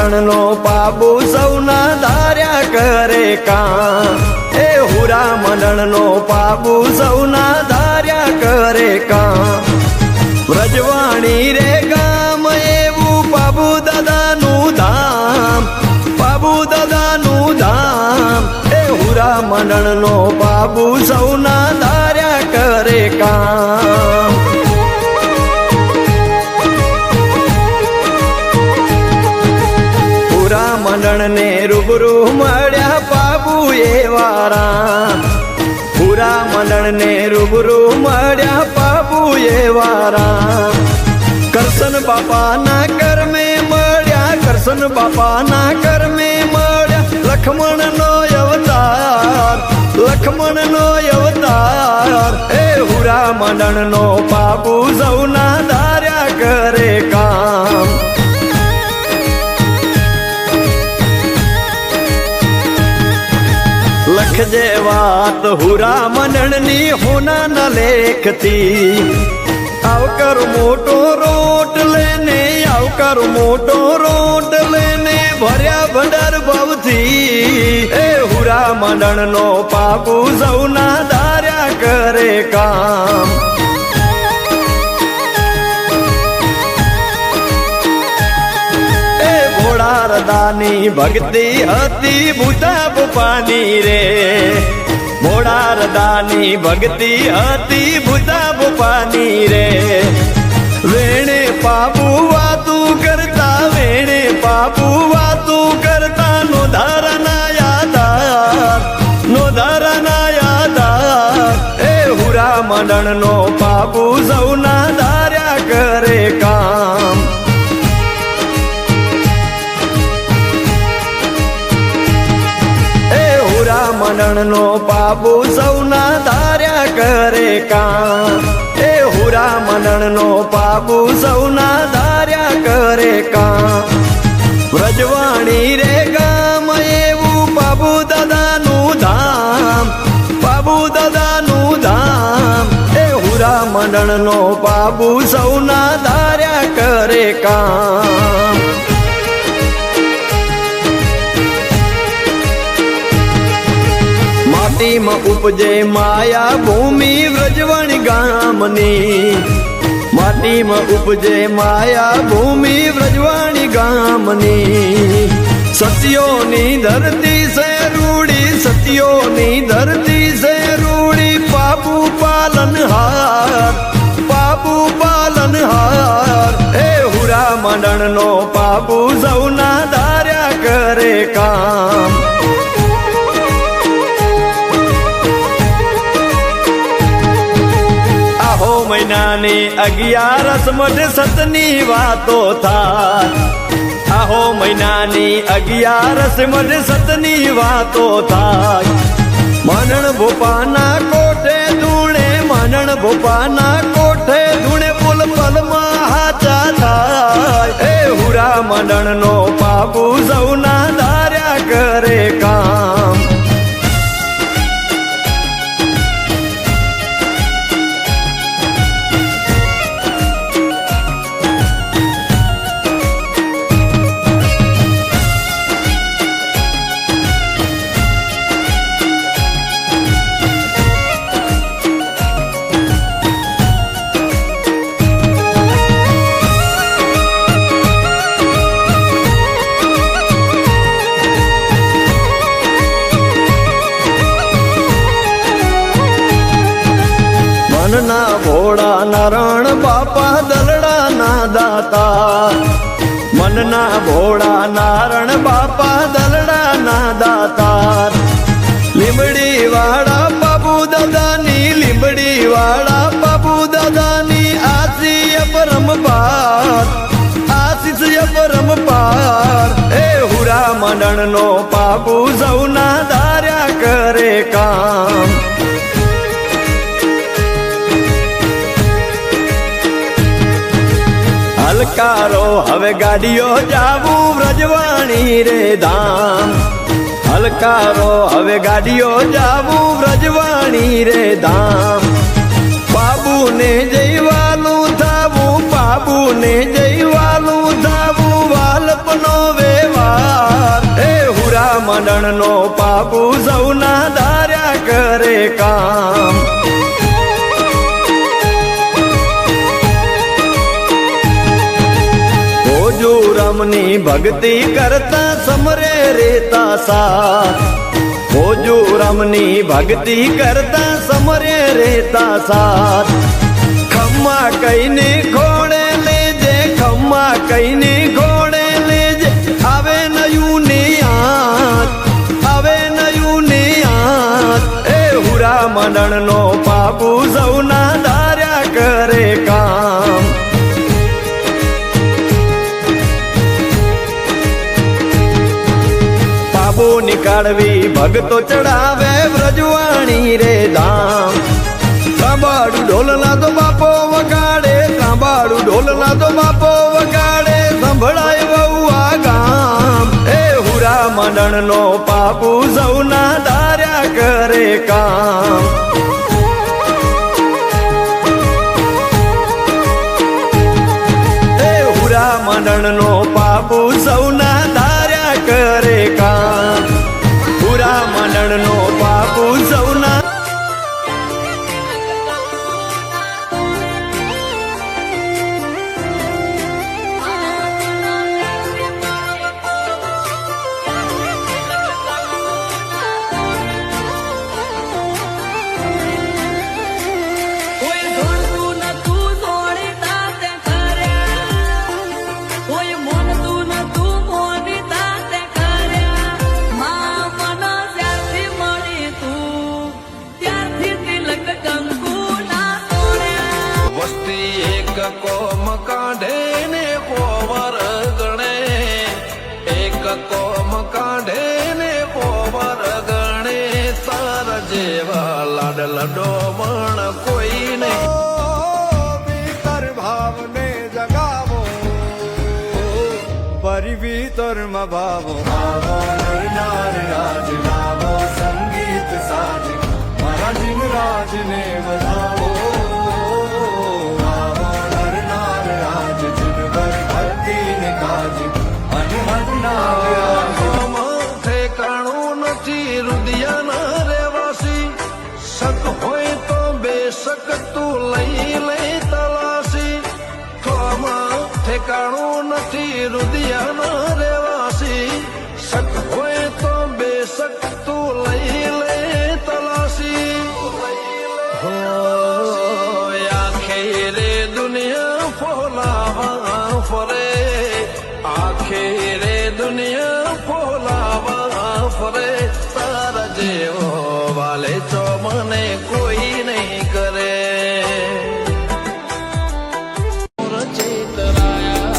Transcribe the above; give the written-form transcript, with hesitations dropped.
મંડળનો પાબુ સૌના ધાર્યા કરે કામ એ હુરા મંડળનો પાબુ સૌના ધાર્યા કરે કામ વ્રજવાણી રે ગામ એવું પાબુ દાદાનું ધામ પાબુ દાદાનું ધામ એ હુરા મંડળનો પાબુ સૌના ધાર્યા કરે કામ મંડળને રૂબરૂ મળ્યા પાબુ એવા રામ પૂરા મંડળને રૂબરૂ મળ્યા પાબુ એવા રામ કરશન બાપાના કર્મે મળ્યા કરશન બાપાના કર્મે મળ્યા લક્ષ્મણનો અવતાર લક્ષ્મણનો અવતાર એ હુરા મંડળનો પાબુ સૌના ધાર્યા કરે કામ લખજે વાત હુરા મંડળની હોના ન લેખતી આવકર મોટો રોટ લેને આવકર મોટો રોટ લેને ભર્યા ભંડાર ભાવથી એ હુરા મંડળનો પાબુ સૌના ધાર્યા કરે કામ મોડારદાની ભક્તિ હતી ભૂતા બુપાની રે મોડારદાની ભક્તિ હતી ભૂતા બુપાની રે વેણે પાપુ વાતું કરતા વેણે પાપુ વાતું કરતા નો ધારના યાદાર એ હુરા મંડળનો પાબુ સૌના ધાર્યા કરે કામ મંડળનો પાબુ સૌના ધાર્યા કરે કામ એ હુરા મંડળનો પાબુ સૌના ધાર્યા કરે કામ વ્રજવાણી રે ગામ એવું પાબુ દાદાનું ધામ પાબુ દાદાનું ધામ એ હુરા મંડળનો પાબુ સૌના ધાર્યા કરે કામ માટીમાં ઉપજે માયા ભૂમિ વ્રજવાણી ગામની માટીમાં ઉપજે માયા ભૂમિ વ્રજવાણી ગામની સત્યોની ધરતી છે રૂડી સત્યોની ધરતી છે રૂડી પાબુ પાલનહાર એ હુરા મંડળનો પાબુ સૌના ધાર્યા કરે કામ મહિનાની 11 મઢ સતની વાતો થાય આહો મહિનાની 11 મઢ સતની વાતો થાય માનણ ભોપાના કોઠે ધૂણે માનણ ભોપાના કોઠે ધૂણે પુલ પલમાં હાચા થાય એ હુરા મંડળનો પાબુ સૌના ધાર્યા કરે કામ મનના ભોળા નારણ બાપા દલડા ના દાતા મનના ભોળા નારણ બાપા દલડા ના દાતા લીંબડી વાળા બાબુ દાદાની લીંબડી વાળા બાબુ દાદાની આશીષ પરમપાર એ હુરા મંડળનો પાબુ સૌના ધાર્યા કરે કામ હલકારો હવે ગાડીઓ જાવું વ્રજવાણી રે ધામ હલકારો હવે ગાડીઓ જાવું વ્રજવાણી રે ધામ બાબુને જઈવાલું થાવું બાબુને જઈવાલું થાવું વાલપનો વેવા મંડળનો પાપુ સૌના ધાર્યા કરે કામ ભોજુરામની ભક્તિ કરતા સમરે રેતા સાથ ભોજુરામની ભક્તિ કરતા સમરે રેતા સાથ ખમ્મા કઈને ઘોડે લેજે ખમ્મા કઈને ઘોડે લેજે આવે નયું નિયાત આવે નયું નિયાત એ હુરા મંડળનો પાપુ સૌના ધાર્યા કરે કામ પાપુ નીકાળવી ભગતો ચડાવે વ્રજવાણી રે ધામ ત્રાંબાડું ઢોલના તો બાપો વગાડે ત્રાંબાડું ઢોલના તો બાપો વગાડે સંભળાય વહુઆ ગામ એ હુરા મંડળનો પાપુ સૌના ધાર્યા કરે કામ એ હુરા મંડળનો પાપુ સૌના ધાર્યા કરે કામ હુરા મંડળનો પાપુ સૌના કોમ કાઢે ને પોવર ગણે એક કોમ કાઢે ને પોવર ગણે તાર જેવા લાડ લડો મણ કોઈ નહીં ભીતર ભાવને જગાવો પરી ભીતરમાં ભાવો આવો નરનાર રાજ લાવો સંગીત સાજ મારા જીન રાજને વધાવો ઠેકાણું નથી રુદિયાના રેવાસી શક હોય તો બેશક તું લઈ લે તલાસી ઠેકાણું નથી રુદિયાના રેવાસી શક હોય તો બેશક તું લઈ લે તલાસી હો આખે રે દુનિયા ફોલાવા ફરે આખે રે દુનિયા ફોલાવા ફરે તારા જેવો વાલે છો મને કોઈ નહીં કરે ચેતરાયા